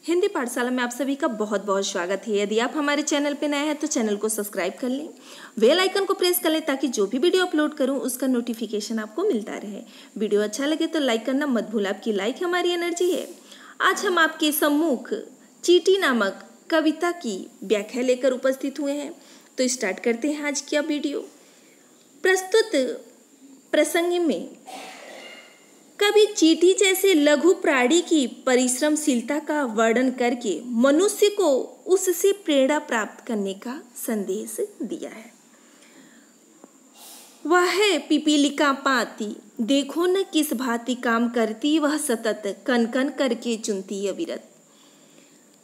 हिंदी पाठशाला में आप सभी का बहुत बहुत स्वागत है। यदि आप हमारे चैनल पर नए हैं तो चैनल को सब्सक्राइब कर लें, बेल आइकन को प्रेस कर लें ताकि जो भी वीडियो अपलोड करूं उसका नोटिफिकेशन आपको मिलता रहे। वीडियो अच्छा लगे तो लाइक करना मत भूल, आपकी लाइक हमारी एनर्जी है। आज हम आपके सम्मुख चींटी नामक कविता की व्याख्या लेकर उपस्थित हुए हैं, तो स्टार्ट करते हैं आज की वीडियो। प्रस्तुत प्रसंग में कवि चींटी जैसे लघु प्राणी की परिश्रमशीलता का वर्णन करके मनुष्य को उससे प्रेरणा प्राप्त करने का संदेश दिया है। वह है पिपीलिका पाती, देखो न किस भांति काम करती वह सतत, कन कन करके चुनती अविरत।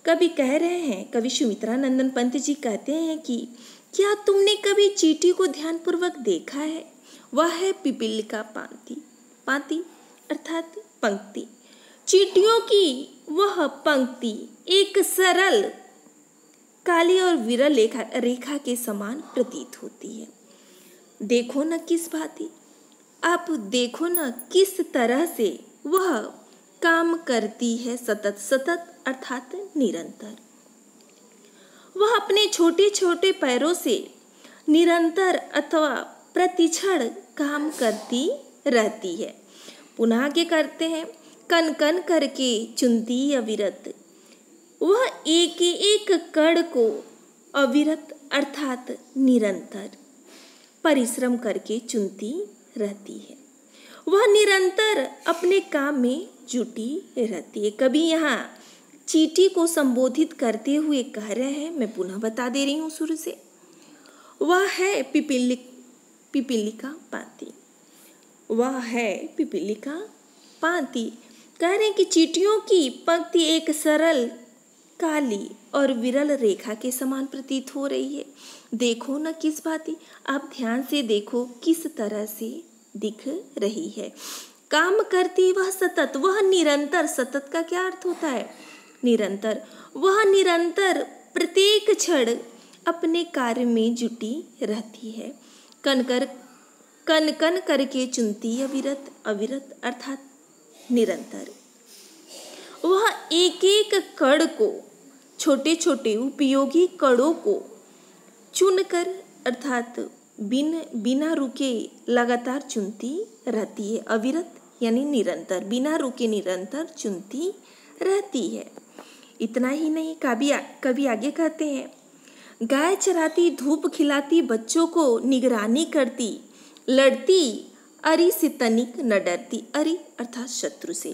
कवि कह रहे हैं, कवि सुमित्रा नंदन पंत जी कहते हैं कि क्या तुमने कभी चींटी को ध्यानपूर्वक देखा है? वह है पिपीलिका पाती, पाती अर्थात पंक्ति। चींटियों की वह पंक्ति एक सरल काली और विरल रेखा के समान प्रतीत होती है। देखो न किस भांति, आप देखो न किस तरह से वह काम करती है, सतत सतत अर्थात निरंतर। वह अपने छोटे छोटे पैरों से निरंतर अथवा प्रतिक्षण काम करती रहती है। पुनः आगे करते हैं, कन कन करके चुनती अविरत। वह एक एक कण को अविरत अर्थात निरंतर परिश्रम करके चुनती रहती है। वह निरंतर अपने काम में जुटी रहती है। कभी यहाँ चींटी को संबोधित करते हुए कह रहे हैं, मैं पुनः बता दे रही हूँ शुरू से। वह है पिपीलिका पाती, वह है पिपीलिका पाती। कह रहे हैं कि चींटियों की पंक्ति एक सरल काली और विरल रेखा के समान प्रतीत हो रही है। देखो न किस भांति, आप ध्यान से देखो किस तरह से दिख रही है। काम करती वह सतत, वह निरंतर। सतत का क्या अर्थ होता है? निरंतर। वह निरंतर प्रत्येक क्षण अपने कार्य में जुटी रहती है। कन कन करके चुनती अविरत, अविरत अर्थात निरंतर। वह एक एक कण को, छोटे छोटे उपयोगी कणों को चुनकर अर्थात बिना रुके लगातार चुनती रहती है। अविरत यानी निरंतर, बिना रुके निरंतर चुनती रहती है। इतना ही नहीं, कभी आगे कहते हैं, गाय चराती, धूप खिलाती, बच्चों को निगरानी करती, लड़ती अरि से तनिक न डरती। अरि अर्थात शत्रु से।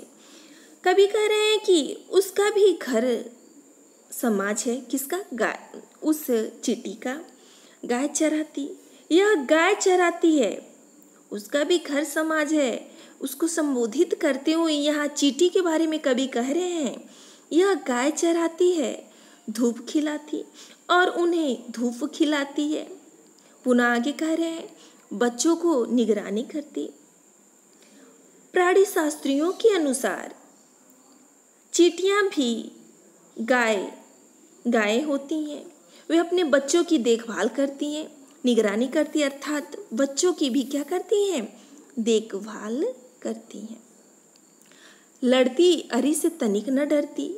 कभी कह रहे हैं कि उसका भी घर समाज है। किसका? गाय, उस चींटी का। गाय चराती, यह गाय चराती है, उसका भी घर समाज है। उसको संबोधित करते हुए यहाँ चींटी के बारे में कभी कह रहे हैं, यह गाय चराती है, धूप खिलाती और उन्हें धूप खिलाती है। पुनः आगे कह रहे हैं, बच्चों को निगरानी करती। प्राणी शास्त्रियों के अनुसार चींटियां भी गाय होती हैं। वे अपने बच्चों की देखभाल करती हैं, निगरानी करती अर्थात बच्चों की भी क्या करती हैं? देखभाल करती हैं। लड़ती अरि से तनिक न डरती।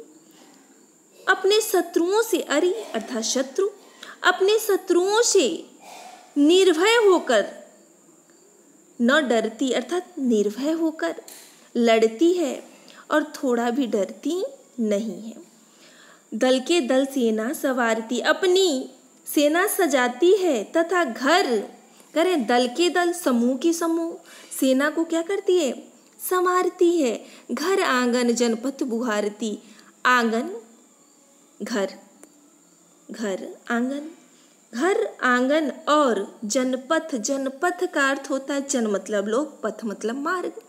अपने शत्रुओं से, अरि अर्थात शत्रु, अपने शत्रुओं से निर्भय होकर न डरती अर्थात निर्भय होकर लड़ती है और थोड़ा भी डरती नहीं है। दल के दल सेना सवारती, अपनी सेना सजाती है तथा घर करें, दल के दल समूह के समूह सेना को क्या करती है? संवारती है। घर आंगन जनपथ बुहारती, आंगन घर, घर आंगन, घर आंगन और जनपथ। जनपथ का अर्थ होता है जन मतलब लोग, पथ मतलब मार्ग।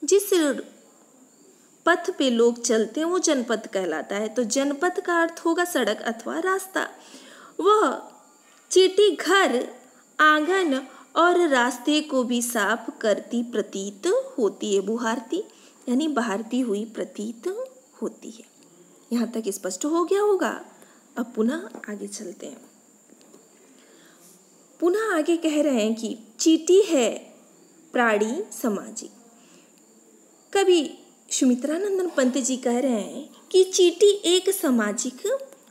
जिस पथ पे लोग चलते हैं वो जनपथ कहलाता है। तो जनपथ का अर्थ होगा सड़क अथवा रास्ता। वह चींटी घर आंगन और रास्ते को भी साफ करती प्रतीत होती है। बुहारती यानी बहारती हुई प्रतीत होती है। यहाँ तक स्पष्ट हो गया होगा। अब पुनः आगे चलते हैं। पुनः आगे कह रहे हैं कि चींटी है प्राणी सामाजिक। कवि सुमित्रानंदन पंत जी कह रहे हैं कि चींटी एक सामाजिक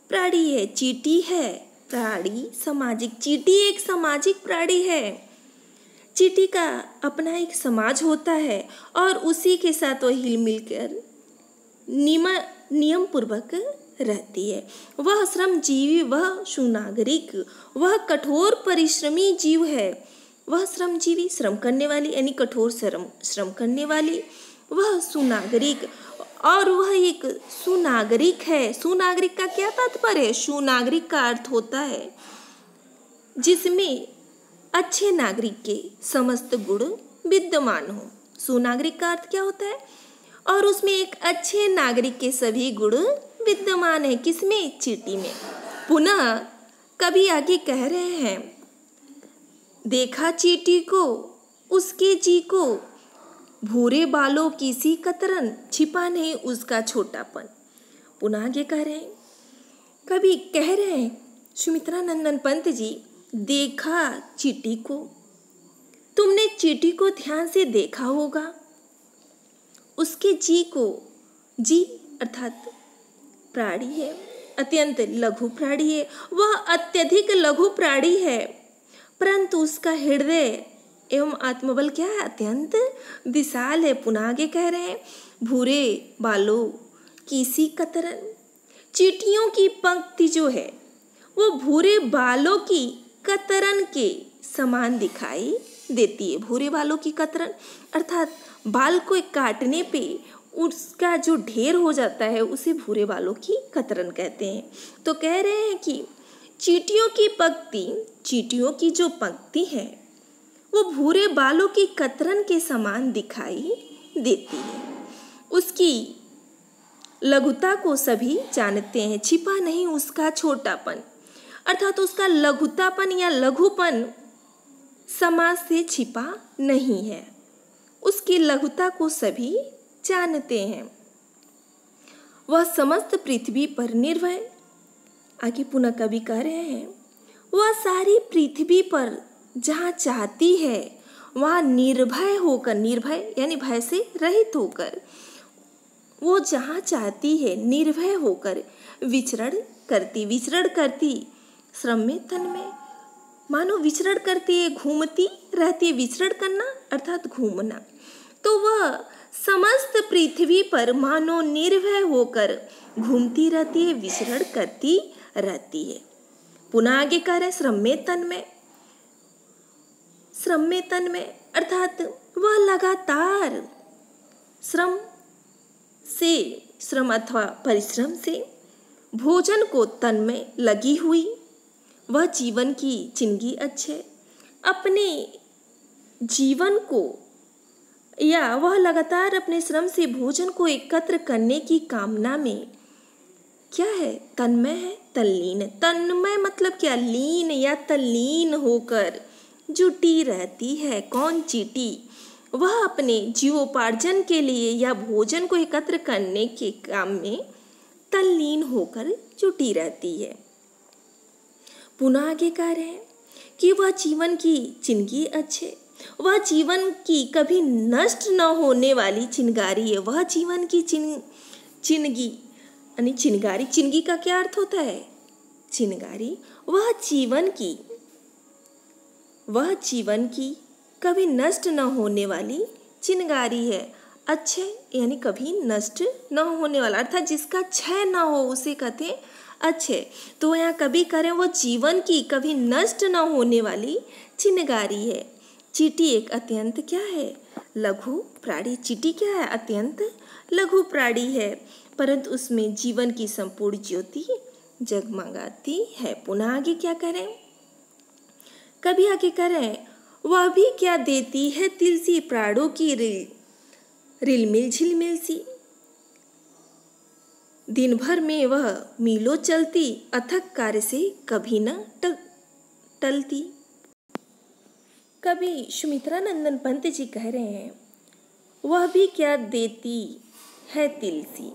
प्राणी है। चींटी है प्राणी सामाजिक, चींटी एक सामाजिक प्राणी है। चींटी का अपना एक समाज होता है और उसी के साथ वह हिल मिलकर नियम पूर्वक रहती है। वह श्रमजीवी, वह सुनागरिक, वह कठोर परिश्रमी जीव है। वह श्रमजीवी, श्रम करने वाली यानी कठोर श्रम करने वाली, वह सुनागरिक और वह एक सुनागरिक है। सुनागरिक का क्या तात्पर्य है? सुनागरिक का अर्थ होता है जिसमें अच्छे नागरिक के समस्त गुण विद्यमान हो। सुनागरिक का अर्थ क्या होता है? और उसमें एक अच्छे नागरिक के सभी गुण विद्यमान है। किसमें? चींटी में। पुनः कभी आगे कह रहे हैं, देखा चींटी को उसके जी को, भूरे बालों की सी कतरन, छिपा नहीं उसका छोटापन। पुनः आगे कह रहे हैं, कभी कह रहे हैं सुमित्रानंदन पंत जी, देखा चींटी को। तुमने चींटी को ध्यान से देखा होगा। उसके जी को, जी अर्थात प्राणी है, अत्यंत लघु प्राणी है। वह अत्यधिक लघु प्राणी है, परंतु उसका हृदय एवं आत्मबल क्या है? अत्यंत विशाल है। पुनः आगे कह रहे हैं, भूरे बालों की सी कतरन। चींटियों की पंक्ति जो है वो भूरे बालों की कतरन के समान दिखाई देती है। भूरे बालों की कतरन अर्थात बाल को काटने पे उसका जो ढेर हो जाता है उसे भूरे बालों की कतरन कहते हैं। तो कह रहे हैं कि चींटियों की पंक्ति, चींटियों की जो पंक्ति है वो भूरे बालों की कतरन के समान दिखाई देती है। उसकी लघुता को सभी जानते हैं, छिपा नहीं उसका छोटापन, अर्थात उसका लघुतापन या लघुपन समाज से छिपा नहीं है। उसकी लघुता को सभी जानते हैं। वह समस्त पृथ्वी पर निर्भय, आगे पुनः कवि कह रहे हैं, वह सारी पृथ्वी पर जहाँ चाहती है वहाँ निर्भय होकर, निर्भय यानी भय से रहित होकर, वो जहाँ चाहती है निर्भय होकर विचरण करती श्रम में तन में, मानो विचरण करती है, घूमती रहती है। विचरण करना अर्थात घूमना। तो वह समस्त पृथ्वी पर मानो निर्भय होकर घूमती रहती है, विचरण करती रहती है। पुनः आगे कह रहे श्रम में तन में। श्रम में तन में अर्थात वह लगातार श्रम अथवा परिश्रम से भोजन को तन में लगी हुई, वह जीवन की जिंदगी अच्छे अपने जीवन को, या वह लगातार अपने श्रम से भोजन को एकत्र करने की कामना में क्या है? तन्मय है, तल्लीन। तन्मय मतलब क्या? लीन या तल्लीन होकर जुटी रहती है। कौन? चींटी। वह अपने जीवोपार्जन के लिए या भोजन को एकत्र करने के काम में तल्लीन होकर जुटी रहती है। पुनः आगे कह रहे हैं कि वह जीवन की जिंदगी अच्छे, वह जीवन की कभी नष्ट न होने वाली चिंगारी है। वह जीवन की चिंगी यानी चिंगारी, चिंगी का क्या अर्थ होता है? चिंगारी। वह जीवन की कभी नष्ट न होने वाली चिंगारी है। अच्छे यानी कभी नष्ट न होने वाला, अर्थात जिसका क्षय न हो उसे कहते हैं अच्छे। तो यहाँ कभी करें वो जीवन की कभी नष्ट न होने वाली चिंगारी है। चींटी एक अत्यंत क्या है? लघु प्राणी। चींटी क्या है? अत्यंत लघु प्राणी है, परंतु उसमें जीवन की संपूर्ण ज्योति जगमगाती है। पुनः आगे क्या करें? कभी आगे करें, वह भी क्या देती है तिलसी, प्राणों की रिलमिल झिलमिल सी। दिन भर में वह मीलों चलती, अथक कार्य से कभी न टलती। कभी सुमित्रानंदन पंत जी कह रहे हैं, वह भी क्या देती है तिलसी।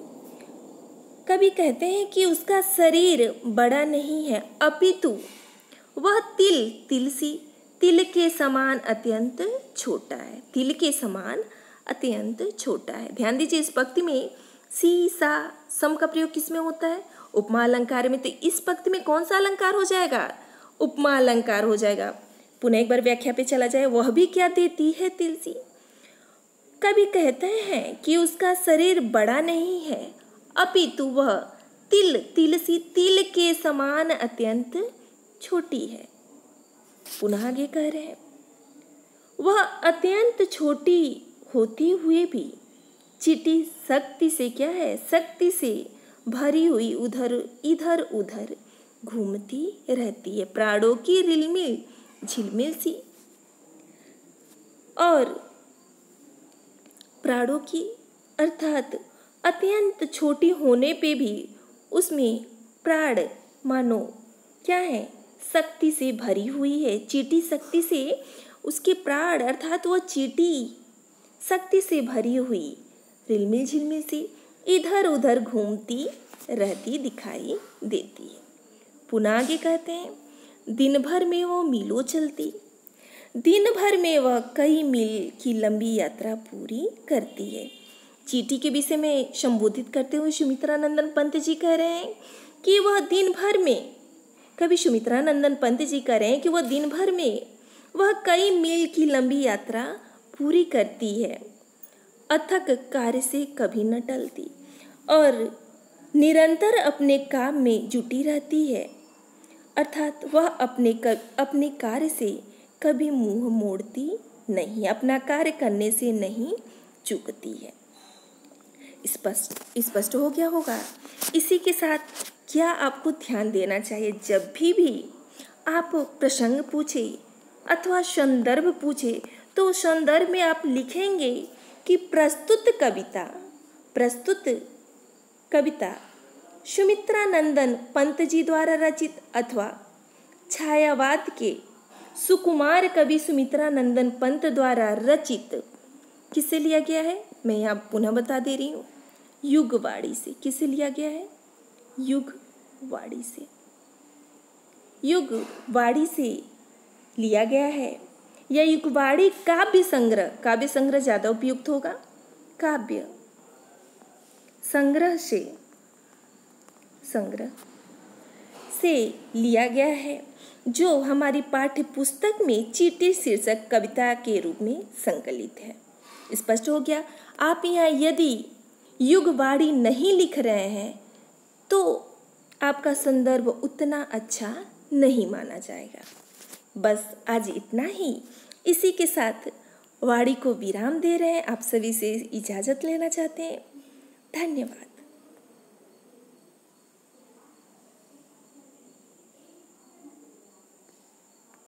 कभी कहते हैं कि उसका शरीर बड़ा नहीं है, अपितु वह तिलसी तिल के समान अत्यंत छोटा है। तिल के समान अत्यंत छोटा है। ध्यान दीजिए, इस पंक्ति में सी सा सम का प्रयोग किसमें होता है? उपमा अलंकार में। तो इस पंक्ति में कौन सा अलंकार हो जाएगा? उपमा अलंकार हो जाएगा। पुनः एक बार व्याख्या पे चला जाए। वह भी क्या देती है तिलसी। कवि कहते हैं कि उसका शरीर बड़ा नहीं है, अपितु वह तिलसी तिल के समान अत्यंत छोटी है। पुनः आगे कह रहे हैं, वह अत्यंत छोटी होते हुए भी चींटी शक्ति से क्या है? शक्ति से भरी हुई इधर उधर घूमती रहती है, प्राणों की रिलमिल झिलमिल सी। और प्राणों की अर्थात अत्यंत छोटी होने पे भी उसमें प्राण मानो क्या है? शक्ति से भरी हुई है। चींटी शक्ति से उसके प्राण अर्थात वो चींटी शक्ति से भरी हुई रिलमिल झिलमिल सी इधर उधर घूमती रहती दिखाई देती है। पुनः आगे कहते हैं, दिन भर में वो मीलों चलती, दिन भर में वह कई मील की लंबी यात्रा पूरी करती है। चींटी के विषय में संबोधित करते हुए सुमित्रानंदन पंत जी कह रहे हैं कि वह दिन भर में, कवि सुमित्रानंदन पंत जी कह रहे हैं कि वह दिन भर में वह कई मील की लंबी यात्रा पूरी करती है, अथक कार्य से कभी न टलती और निरंतर अपने काम में जुटी रहती है, अर्थात वह अपने कार्य से कभी मुंह मोड़ती नहीं, अपना कार्य करने से नहीं चूकती है। स्पष्ट हो गया होगा। इसी के साथ क्या आपको ध्यान देना चाहिए, जब भी आप प्रसंग पूछे अथवा संदर्भ पूछे तो संदर्भ में आप लिखेंगे कि प्रस्तुत कविता सुमित्रानंदन पंत जी द्वारा रचित अथवा छायावाद के सुकुमार कवि सुमित्रानंदन पंत द्वारा रचित किससे लिया गया है? मैं यहाँ पुनः बता दे रही हूँ, युगवाणी से। किससे लिया गया है? युगवाणी से। युगवाणी से लिया गया है। यह युगवाणी काव्य संग्रह ज़्यादा उपयुक्त होगा। काव्य संग्रह से लिया गया है, जो हमारी पाठ्य पुस्तक में चींटी शीर्षक कविता के रूप में संकलित है। स्पष्ट हो गया। आप यहाँ यदि युगवाणी नहीं लिख रहे हैं तो आपका संदर्भ उतना अच्छा नहीं माना जाएगा। बस आज इतना ही। इसी के साथ वाणी को विराम दे रहे हैं। आप सभी से इजाज़त लेना चाहते हैं। धन्यवाद।